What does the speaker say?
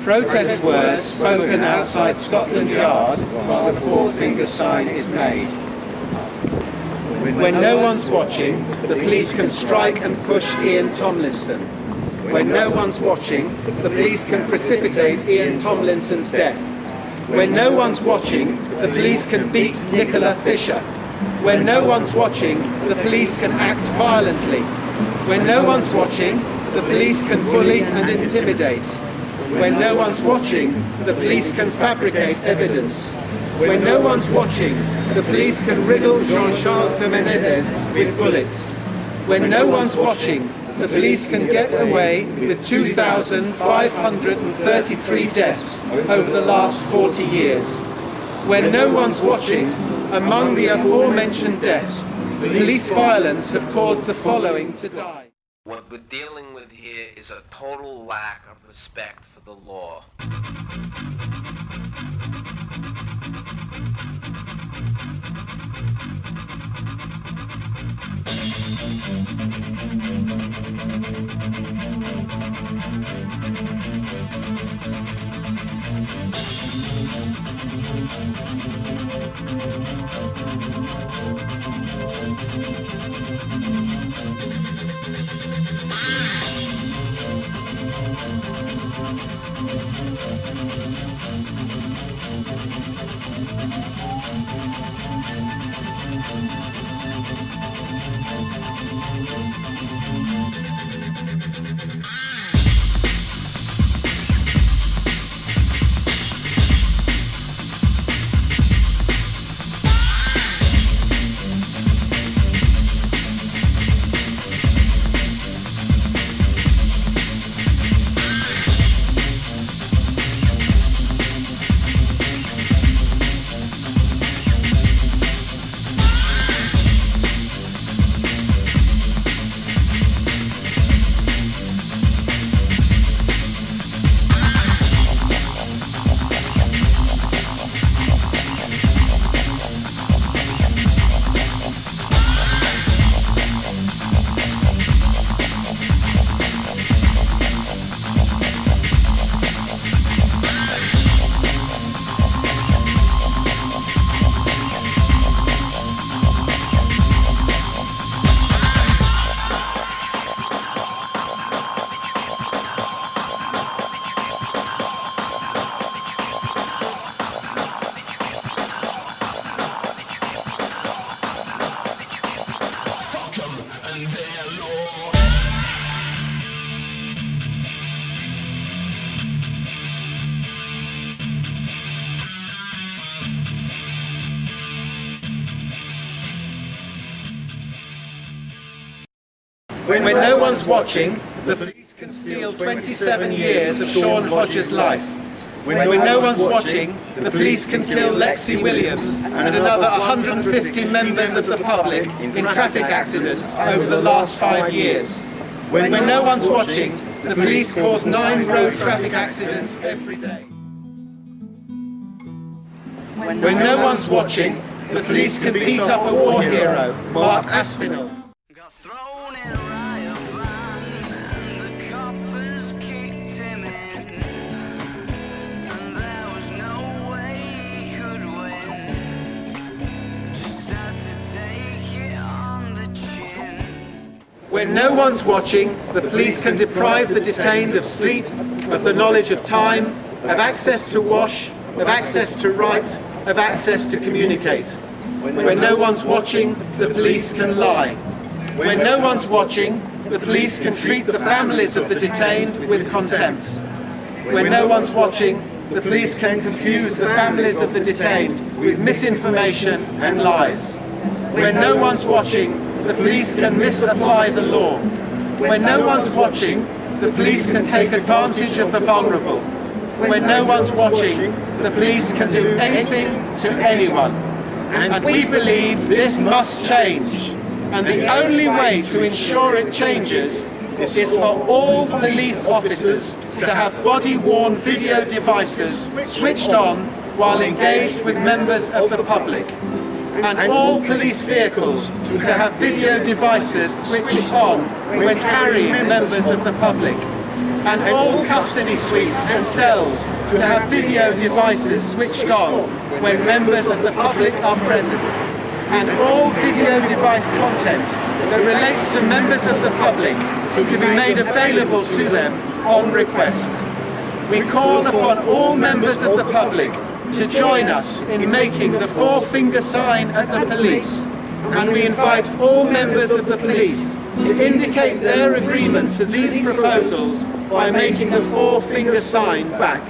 Protest words spoken outside Scotland Yard while the four-finger sign is made. When no one's watching, the police can strike and push Ian Tomlinson. When no one's watching, the police can precipitate Ian Tomlinson's death. When no one's watching, the police can beat Nicola Fisher. When no one's watching, the police can act violently. When no one's watching, the police can bully and intimidate. When no one's watching, the police can fabricate evidence. When no one's watching, the police can riddle Jean-Charles de Menezies with bullets. When no one's watching, the police can get away with 2,533 deaths over the last 40 years. When no one's watching, among the aforementioned deaths, police violence have caused the following to die. What we're dealing with here is a total lack of respect for the law. When no one's watching, the police can steal 27 years of Sean Hodges' life. When no one's watching, the police can kill Lexi Williams and another 150 members of the public in traffic accidents over the last 5 years. When no one's watching, the police cause 9 road traffic accidents every day. When no one's watching, the police can beat up a war hero, Mark Aspinall. When no one's watching, the police can deprive the detained of sleep, of the knowledge of time, of access to wash, of access to write, of access to communicate. When no one's watching, the police can lie. When no one's watching, the police can treat the families of the detained with contempt. When no one's watching, the police can confuse the families of the detained with misinformation and lies. When no one's watching, the police can misapply the law. When no one's watching, the police can take advantage of the vulnerable. When no one's watching, the police can do anything to anyone. And we believe this must change. And the only way to ensure it changes is for all police officers to have body-worn video devices switched on while engaged with members of the public. And all police vehicles to have video devices switched on when carrying members of the public. and all custody suites and cells to have video devices switched on when members of the public are present, and all video device content that relates to members of the public to be made available to them on request. We call upon all members of the public to join us in making the four-finger sign at the police, and we invite all members of the police to indicate their agreement to these proposals by making the four-finger sign back.